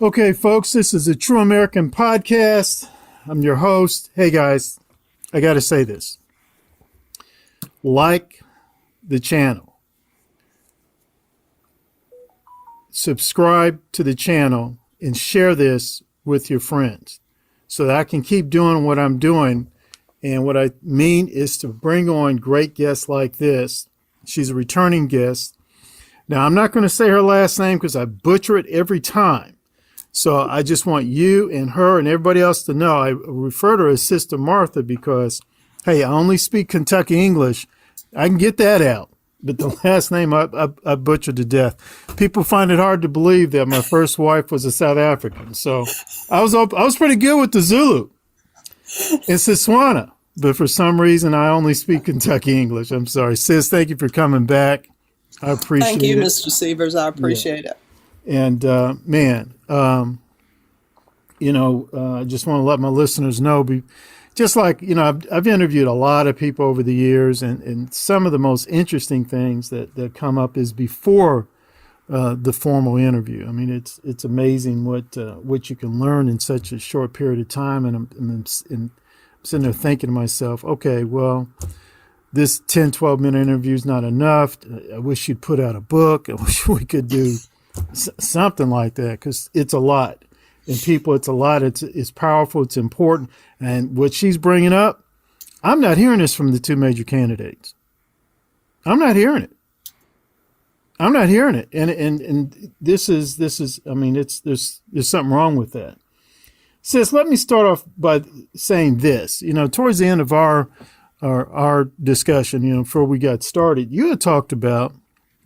Okay, folks, this is a True American podcast. I'm your host. Hey, guys, I got to say this. Like the channel. Subscribe to the channel and share this with your friends so that I can keep doing what I'm doing. And what I mean is to bring on great guests like this. She's a returning guest. Now, I'm not going to say her last name because I butcher it every time. So I just want you and her and everybody else to know I refer to her as Sister Martha because, hey, I only speak Kentucky English. I can get that out. But the last name I butchered to death. People find it hard to believe that my first wife was a South African. So I was pretty good with the Zulu and Setswana. But for some reason, I only speak Kentucky English. I'm sorry. Sis, thank you for coming back. I appreciate it. Thank you, Mr. Severs. I appreciate it. And, man, I just want to let my listeners know, just like, I've interviewed a lot of people over the years, and some of the most interesting things that come up is before the formal interview. I mean, it's amazing what you can learn in such a short period of time. And I'm sitting there thinking to myself, okay, well, this 10, 12-minute interview is not enough. I wish you'd put out a book. I wish we could do something like that because it's a lot. And people, it's a lot. It's powerful. It's important. And what she's bringing up, I'm not hearing this from the two major candidates. I'm not hearing it. And this is. I mean, there's something wrong with that. Sis, let me start off by saying this. Towards the end of our discussion, before we got started, you had talked about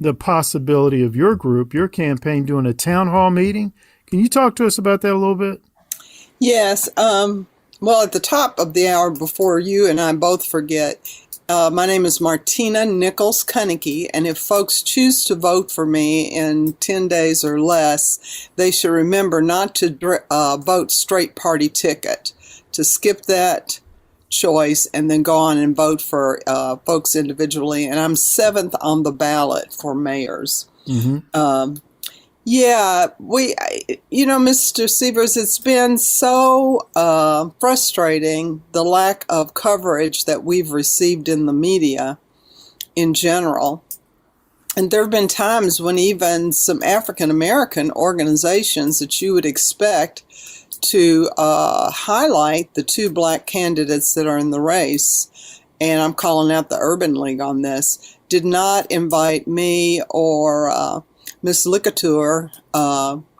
the possibility of your group, your campaign, doing a town hall meeting. Can you talk to us about that a little bit? Yes. Well, at the top of the hour, before you and I both forget, my name is Martina Kunnecke, and if folks choose to vote for me in 10 days or less, they should remember not to vote straight party ticket, to skip that choice and then go on and vote for folks individually. And I'm 7th on the ballot for mayors. Mm-hmm. Mr. Severs, it's been so frustrating, the lack of coverage that we've received in the media in general. And there have been times when even some African-American organizations that you would expect to highlight the two black candidates that are in the race, and I'm calling out the Urban League on this, did not invite me or Ms. Licateur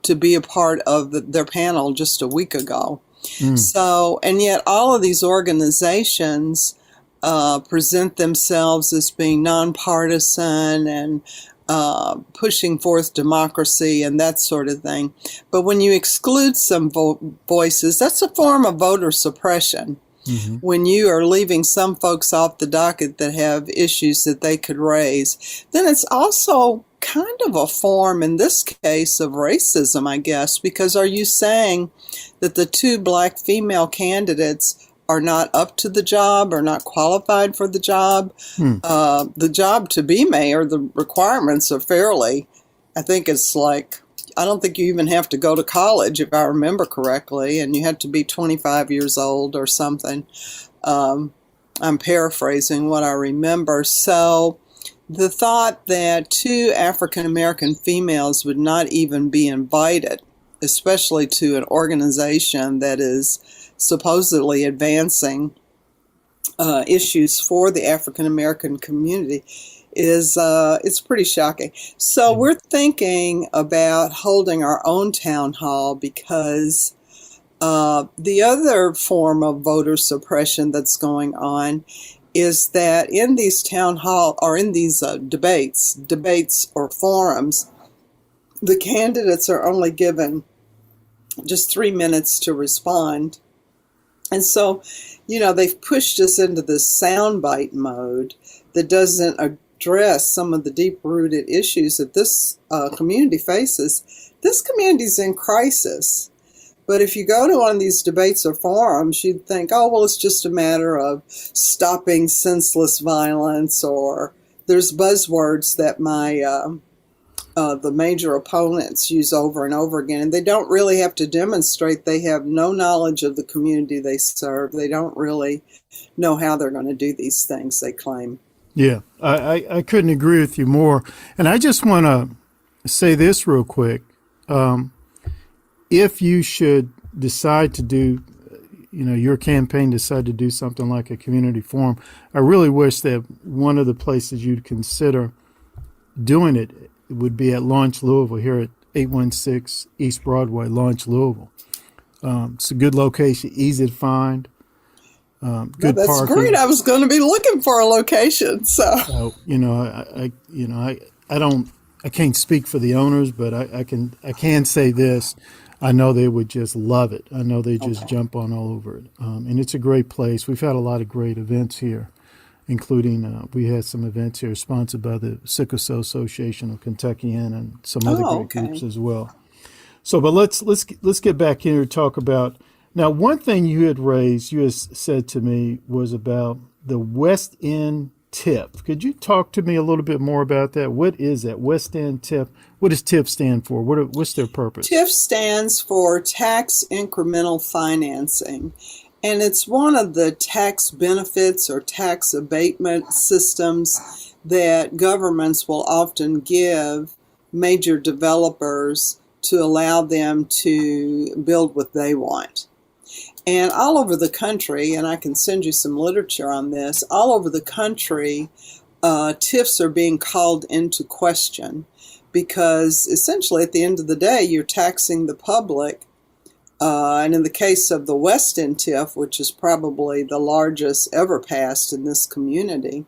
to be a part of their panel just a week ago. So, and yet all of these organizations present themselves as being nonpartisan and pushing forth democracy and that sort of thing. But when you exclude some voices, that's a form of voter suppression. Mm-hmm. When you are leaving some folks off the docket that have issues that they could raise, then it's also kind of a form, in this case, of racism, I guess, because are you saying that the two black female candidates are not up to the job or not qualified for the job? The job to be mayor, the requirements are fairly, I think it's like, I don't think you even have to go to college, if I remember correctly, and you have to be 25 years old or something. I'm paraphrasing what I remember. So the thought that two African-American females would not even be invited, especially to an organization that is supposedly advancing issues for the African-American community, is it's pretty shocking. So we're thinking about holding our own town hall because the other form of voter suppression that's going on is that in these town hall or in these debates or forums, the candidates are only given just 3 minutes to respond. And so, they've pushed us into this soundbite mode that doesn't address some of the deep-rooted issues that this community faces. This community's in crisis. But if you go to one of these debates or forums, you'd think, oh, well, it's just a matter of stopping senseless violence, or there's buzzwords that my the major opponents use over and over again. And they don't really have to demonstrate. They have no knowledge of the community they serve. They don't really know how they're going to do these things, they claim. Yeah, I couldn't agree with you more. And I just want to say this real quick. If you should decide to do, your campaign decide to do something like a community forum, I really wish that one of the places you'd consider doing it would be at Launch Louisville, here at 816 East Broadway, Launch Louisville. It's a good location, easy to find. Good that's parking. great. I was going to be looking for a location. So, I can't speak for the owners, but I can say this. I know they would just love it. I know they just jump on all over it. And it's a great place. We've had a lot of great events here, including we had some events here sponsored by the Sickle Cell Association of Kentucky and some other great groups as well. So, but let's get back here and talk about. Now, one thing you had said to me was about the West End TIF. Could you talk to me a little bit more about that? What is that West End TIF? What does TIF stand for? What's their purpose? TIF stands for Tax Incremental Financing, and it's one of the tax benefits or tax abatement systems that governments will often give major developers to allow them to build what they want. And all over the country, and I can send you some literature on this, all over the country, TIFs are being called into question because essentially at the end of the day, you're taxing the public. And in the case of the West End TIF, which is probably the largest ever passed in this community,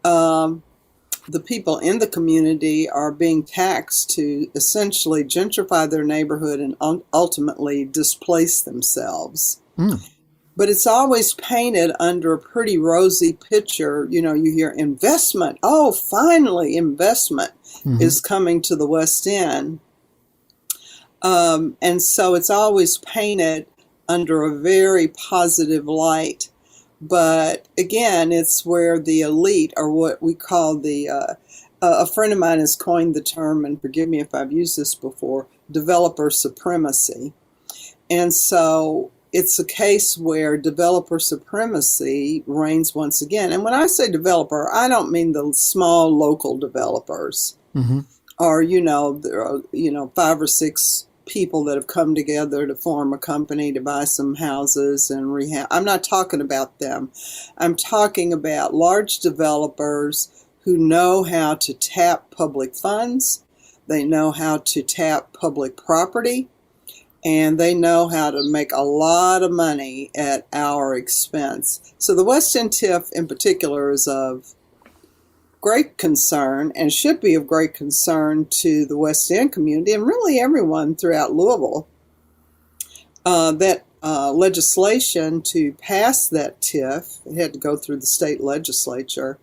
the people in the community are being taxed to essentially gentrify their neighborhood and ultimately displace themselves. But it's always painted under a pretty rosy picture. You hear investment. Oh, finally, investment is coming to the West End. And so it's always painted under a very positive light. But again, it's where the elite, or what we call a friend of mine has coined the term, and forgive me if I've used this before, developer supremacy. And so it's a case where developer supremacy reigns once again. And when I say developer, I don't mean the small local developers or, there are, 5 or 6 people that have come together to form a company to buy some houses and rehab. I'm not talking about them. I'm talking about large developers who know how to tap public funds. They know how to tap public property. And they know how to make a lot of money at our expense. So the West End TIF in particular is of great concern and should be of great concern to the West End community and really everyone throughout Louisville. That legislation to pass that TIF, it had to go through the state legislature.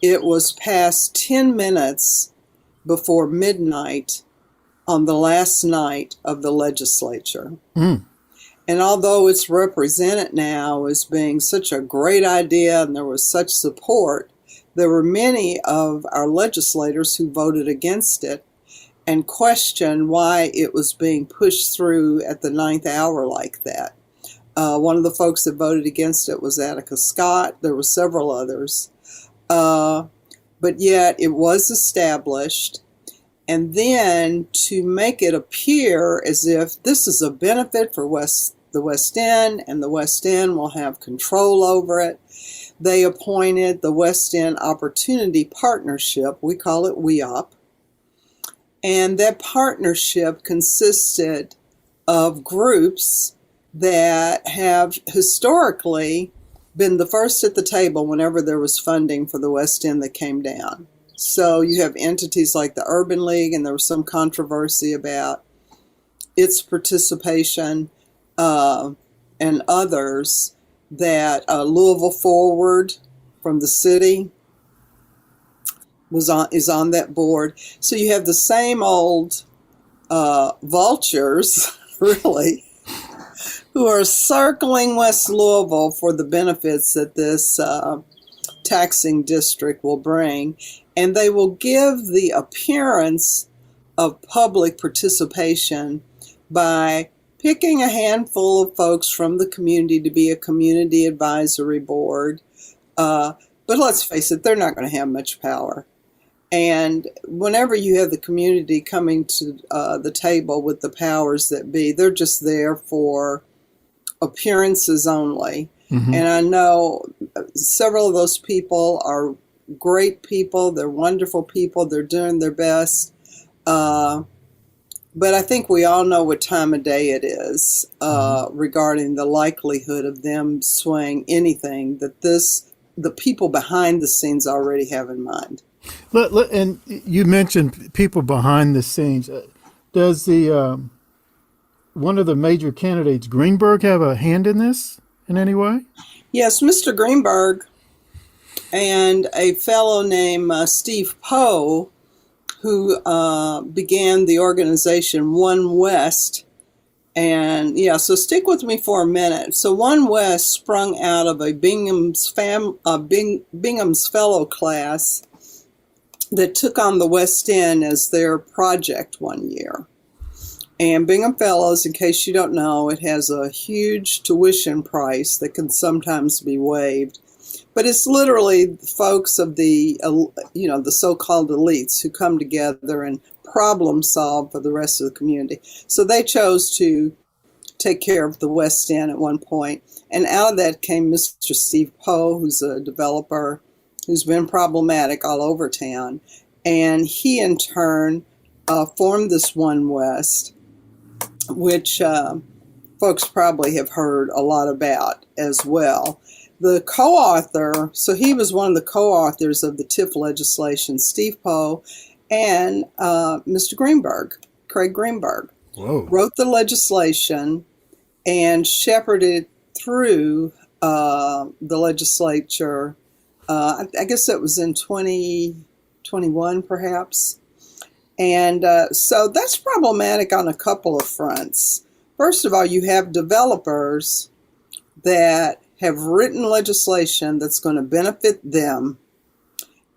It was passed 10 minutes before midnight on the last night of the legislature. And although it's represented now as being such a great idea and there was such support, there were many of our legislators who voted against it and questioned why it was being pushed through at the 9th hour like that. One of the folks that voted against it was Attica Scott. There were several others. But yet it was established. And then to make it appear as if this is a benefit for the West End and the West End will have control over it, they appointed the West End Opportunity Partnership. We call it WEOP. And that partnership consisted of groups that have historically been the first at the table whenever there was funding for the West End that came down. So you have entities like the Urban League, and there was some controversy about its participation, and others that Louisville Forward from the city is on that board. So you have the same old vultures, really, who are circling West Louisville for the benefits that this taxing district will bring. And they will give the appearance of public participation by picking a handful of folks from the community to be a community advisory board. But let's face it, they're not going to have much power. And whenever you have the community coming to the table with the powers that be, they're just there for appearances only. Mm-hmm. And I know several of those people are great people. They're wonderful people. They're doing their best. But I think we all know what time of day it is regarding the likelihood of them swaying anything that the people behind the scenes already have in mind. And you mentioned people behind the scenes. Does the one of the major candidates, Greenberg, have a hand in this in any way? Yes, Mr. Greenberg and a fellow named Steve Poe, who began the organization One West. And so stick with me for a minute. So One West sprung out of a Bingham's Fellow class that took on the West End as their project one year. And Bingham Fellows, in case you don't know, it has a huge tuition price that can sometimes be waived. But it's literally folks of the so-called elites who come together and problem solve for the rest of the community. So they chose to take care of the West End at one point. And out of that came Mr. Steve Poe, who's a developer who's been problematic all over town. And he, in turn, formed this One West, which folks probably have heard a lot about as well. The co-author, so he was one of the co-authors of the TIF legislation, Steve Poe, and Mr. Greenberg, Craig Greenberg, wrote the legislation and shepherded through the legislature. I guess it was in 2021, perhaps. And so that's problematic on a couple of fronts. First of all, you have developers that have written legislation that's going to benefit them,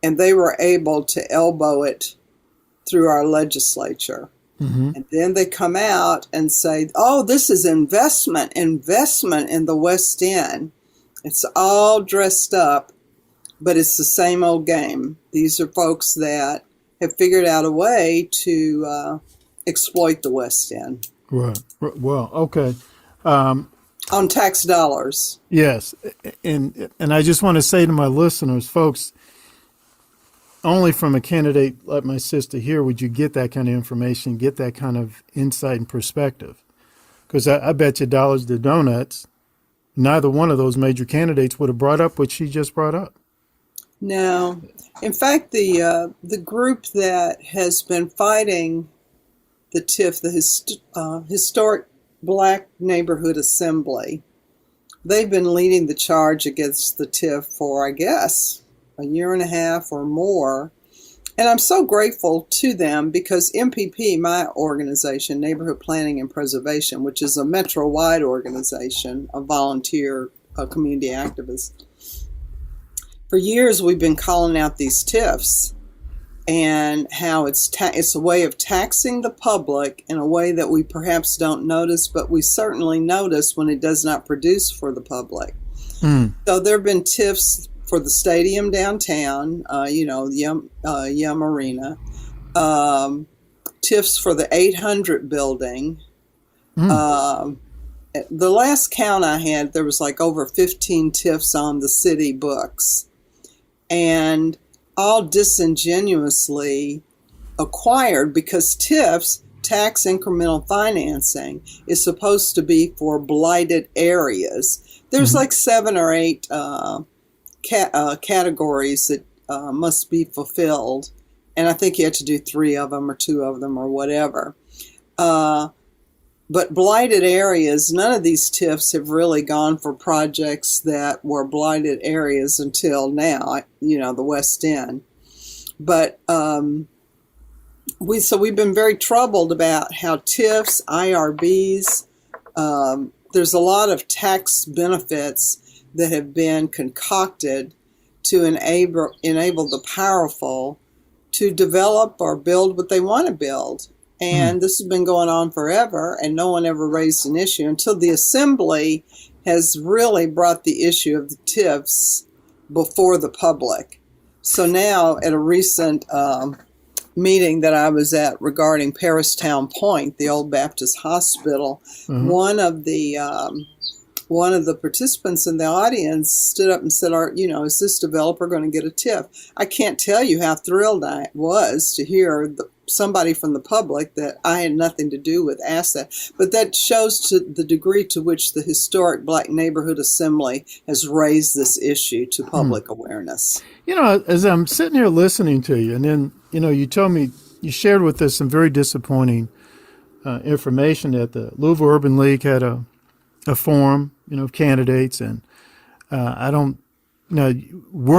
and they were able to elbow it through our legislature. Mm-hmm. And then they come out and say, oh, this is investment in the West End. It's all dressed up, but it's the same old game. These are folks that have figured out a way to exploit the West End. Right. Well, okay. On tax dollars. Yes. And I just want to say to my listeners, folks, only from a candidate like my sister here would you get that kind of information, get that kind of insight and perspective. Because I bet you dollars to donuts, neither one of those major candidates would have brought up what she just brought up. No. In fact, the group that has been fighting the TIF, the Historic Black Neighborhood Assembly, they've been leading the charge against the TIF for, I guess, a year and a half or more. And I'm so grateful to them because MPP, my organization, Neighborhood Planning and Preservation, which is a metro-wide organization of volunteer community activists, for years we've been calling out these TIFs and how it's a way of taxing the public in a way that we perhaps don't notice, but we certainly notice when it does not produce for the public. Mm. So there have been TIFs for the stadium downtown, Yum Arena, TIFs for the 800 building. Mm. The last count I had, there was like over 15 TIFs on the city books, and all disingenuously acquired because TIFs, tax incremental financing, is supposed to be for blighted areas. There's like 7 or 8 categories that must be fulfilled, and I think you have to do 3 of them or 2 of them or whatever. But blighted areas, none of these TIFs have really gone for projects that were blighted areas until now, the West End. But we've been very troubled about how TIFs, IRBs, there's a lot of tax benefits that have been concocted to enable the powerful to develop or build what they want to build. And this has been going on forever, and no one ever raised an issue until the assembly has really brought the issue of the TIFs before the public. So now at a recent meeting that I was at regarding Paristown Point, the old Baptist hospital, one of the participants in the audience stood up and said, is this developer going to get a TIF? I can't tell you how thrilled I was to hear somebody from the public that I had nothing to do with ask that. But that shows to the degree to which the Historic Black Neighborhood Assembly has raised this issue to public awareness. As I'm sitting here listening to you, and then, you told me, you shared with us some very disappointing information that the Louisville Urban League had a forum, of candidates. And were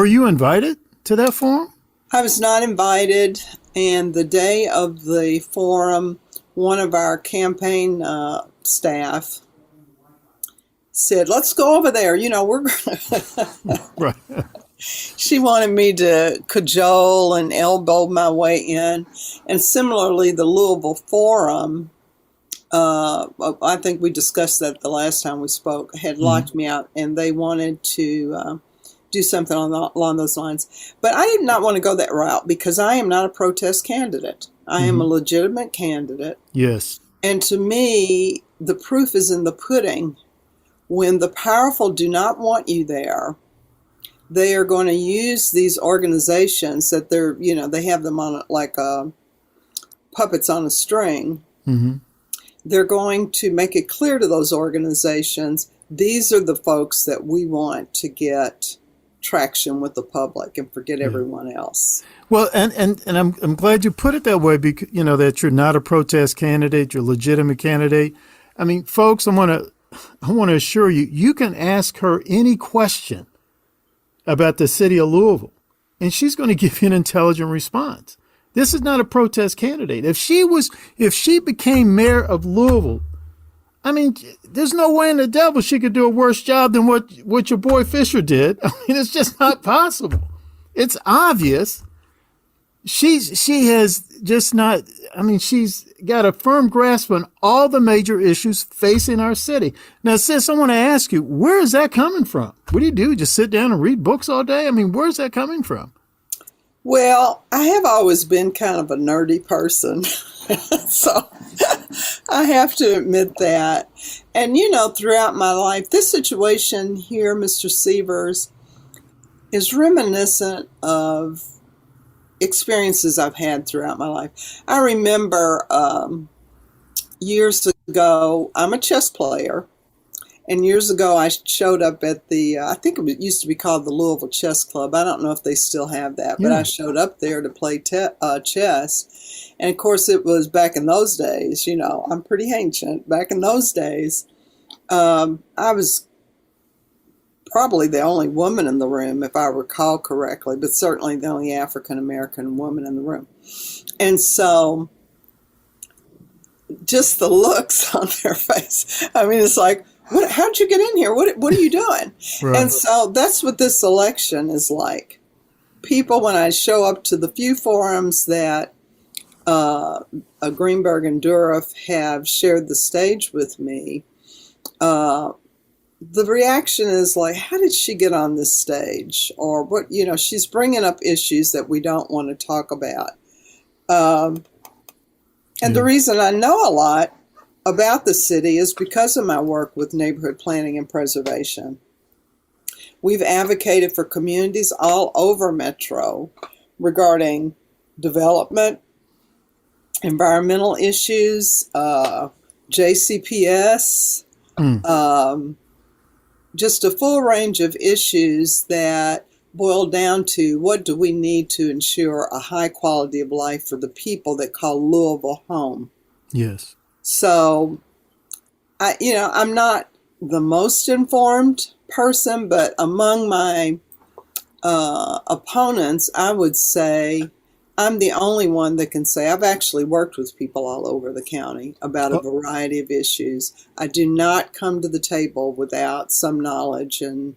you invited to that forum? I was not invited. And the day of the forum, one of our campaign staff said, let's go over there. We're Right. She wanted me to cajole and elbow my way in. And similarly, the Louisville Forum, I think we discussed that the last time we spoke, had locked me out, and they wanted to do something along those lines. But I did not want to go that route because I am not a protest candidate. I am a legitimate candidate. Yes. And to me, the proof is in the pudding. When the powerful do not want you there, they are going to use these organizations that they have them on like puppets on a string. They're going to make it clear to those organizations, these are the folks that we want to get traction with the public and forget everyone else. Well, and I'm glad you put it that way, because that you're not a protest candidate, you're a legitimate candidate. I mean, folks, I want to assure you, you can ask her any question about the city of Louisville, and she's going to give you an intelligent response. This is not a protest candidate. If she became mayor of Louisville, I mean, there's no way in the devil she could do a worse job than what your boy Fisher did. I mean, it's just not possible. It's obvious. She has just not, I mean, she's got a firm grasp on all the major issues facing our city. Now, sis, I want to ask you, where is that coming from? What do? Just sit down and read books all day? I mean, where's that coming from? Well, I have always been kind of a nerdy person, so I have to admit that. And, throughout my life, this situation here, Mr. Sievers, is reminiscent of experiences I've had throughout my life. I remember years ago, I'm a chess player. And years ago, I showed up at I think it used to be called the Louisville Chess Club. I don't know if they still have that, but I showed up there to play chess. And of course, it was back in those days, I'm pretty ancient. Back in those days, I was probably the only woman in the room, if I recall correctly, but certainly the only African-American woman in the room. And so just the looks on their face, I mean, it's like, how'd you get in here? What are you doing? Right. And so that's what this election is like. People, when I show up to the few forums that Greenberg and Durif have shared the stage with me, the reaction is like, how did she get on this stage? Or what, she's bringing up issues that we don't want to talk about. And the reason I know a lot about the city is because of my work with neighborhood planning and preservation. We've advocated for communities all over Metro regarding development, environmental issues, JCPS, just a full range of issues that boil down to what do we need to ensure a high quality of life for the people that call Louisville home. Yes. So, I'm not the most informed person, but among my opponents, I would say I'm the only one that can say I've actually worked with people all over the county about a variety of issues. I do not come to the table without some knowledge and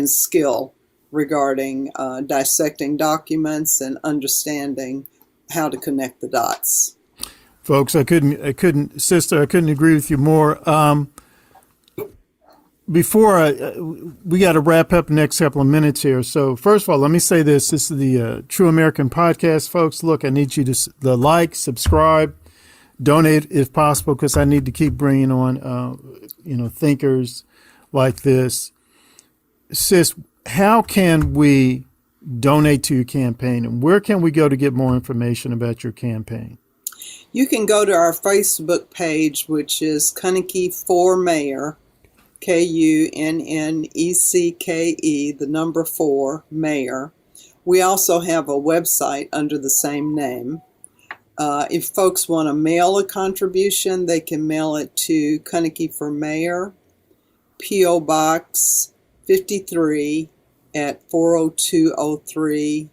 skill regarding dissecting documents and understanding how to connect the dots. Folks, sister, I couldn't agree with you more. We got to wrap up the next couple of minutes here. So first of all, let me say this. This is the True American Podcast, folks. Look, I need you to like, subscribe, donate if possible, because I need to keep bringing on, thinkers like this. Sis, how can we donate to your campaign, and where can we go to get more information about your campaign? You can go to our Facebook page, which is Kunnecke for Mayor, Kunnecke, the number 4, Mayor. We also have a website under the same name. If folks want to mail a contribution, they can mail it to Kunnecke for Mayor, P.O. Box 53 at 40203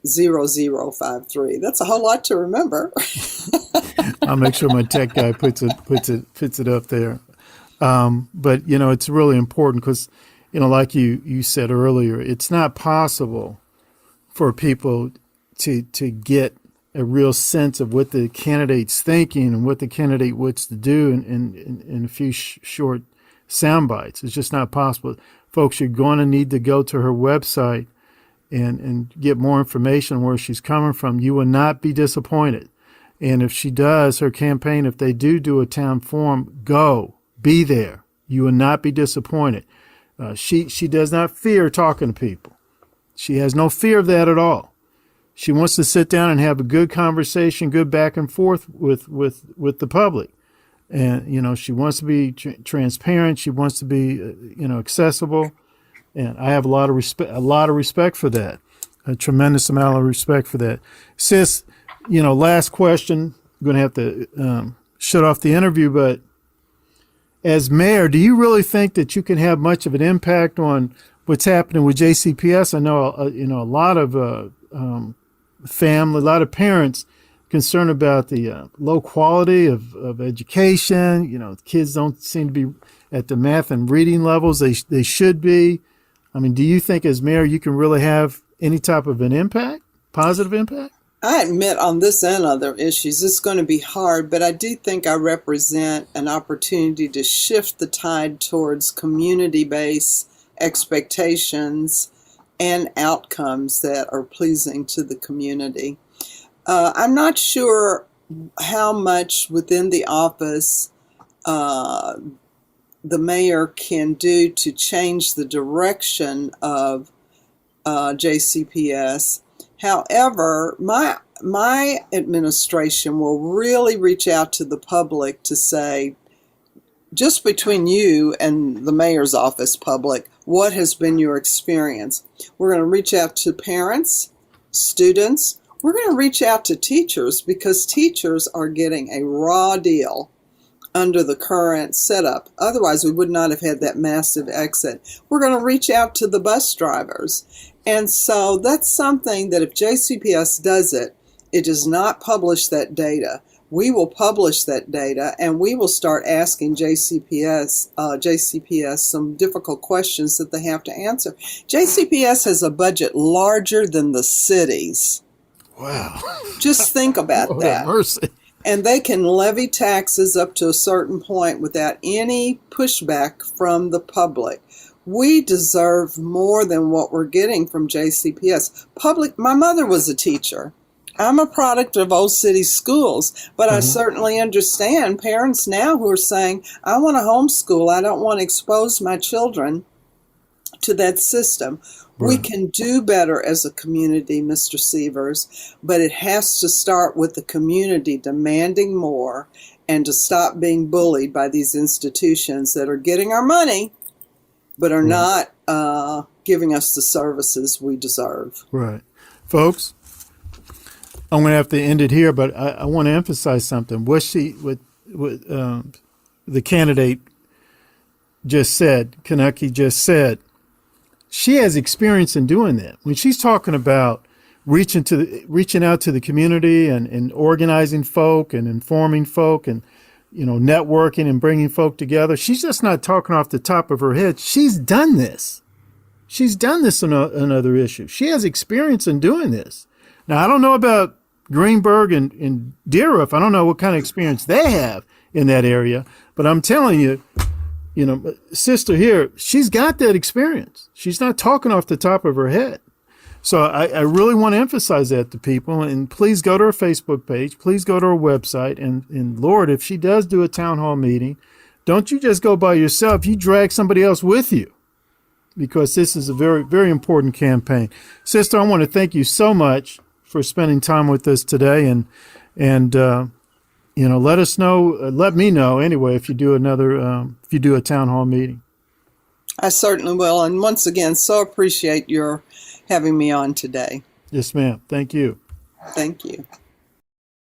0053. That's a whole lot to remember. I'll make sure my tech guy puts it up there. But it's really important because, like you said earlier, it's not possible for people to get a real sense of what the candidate's thinking and what the candidate wants to do in a few short sound bites. It's just not possible. Folks, you're going to need to go to her website and get more information where she's coming from. You will not be disappointed. And if she does her campaign, if they do a town forum, be there. You will not be disappointed. She does not fear talking to people. She has no fear of that at all. She wants to sit down and have a good conversation, good back and forth with the public. And, she wants to be transparent. She wants to be, accessible. And I have a lot of respect for that, a tremendous amount of respect for that. Sis, last question. I'm going to have to shut off the interview, but as mayor, do you really think that you can have much of an impact on what's happening with JCPS? I know, a lot of family, a lot of parents concerned about the low quality of education. Kids don't seem to be at the math and reading levels they should be. I mean, do you think as mayor you can really have any type of an impact, positive impact? I admit on this and other issues, it's going to be hard, but I do think I represent an opportunity to shift the tide towards community-based expectations and outcomes that are pleasing to the community. I'm not sure how much within the office the mayor can do to change the direction of JCPS. However, my administration will really reach out to the public to say, just between you and the mayor's office public, what has been your experience? We're going to reach out to parents, students. We're going to reach out to teachers because teachers are getting a raw deal under the current setup. Otherwise, we would not have had that massive exit. We're going to reach out to the bus drivers. And so that's something that if JCPS does it, it does not publish that data. We will publish that data and we will start asking JCPS some difficult questions that they have to answer. JCPS has a budget larger than the cities. Wow. Just think about that. Mercy. And they can levy taxes up to a certain point without any pushback from the public. We deserve more than what we're getting from JCPS. My mother was a teacher. I'm a product of Old City schools, but I certainly understand parents now who are saying, I want to homeschool. I don't want to expose my children to that system. Right. We can do better as a community, Mr. Sievers, but it has to start with the community demanding more and to stop being bullied by these institutions that are getting our money but are not giving us the services we deserve. Right. Folks, I'm going to have to end it here, but I want to emphasize something. What the candidate just said, Kunnecke just said, she has experience in doing that. When she's talking about reaching out to the community and organizing folk and informing folk and networking and bringing folk together, she's just not talking off the top of her head. She's done this. She's done this on other issues. She has experience in doing this. Now, I don't know about Greenberg and Deer Roof. I don't know what kind of experience they have in that area, but I'm telling you, sister here, she's got that experience. She's not talking off the top of her head. So I really want to emphasize that to people. And please go to her Facebook page. Please go to her website. And Lord, if she does do a town hall meeting, don't you just go by yourself. You drag somebody else with you, because this is a very, very important campaign. Sister, I want to thank you so much for spending time with us today. And let us know, let me know anyway, if you do a town hall meeting. I certainly will. And once again, so appreciate your having me on today. Yes, ma'am. Thank you. Thank you.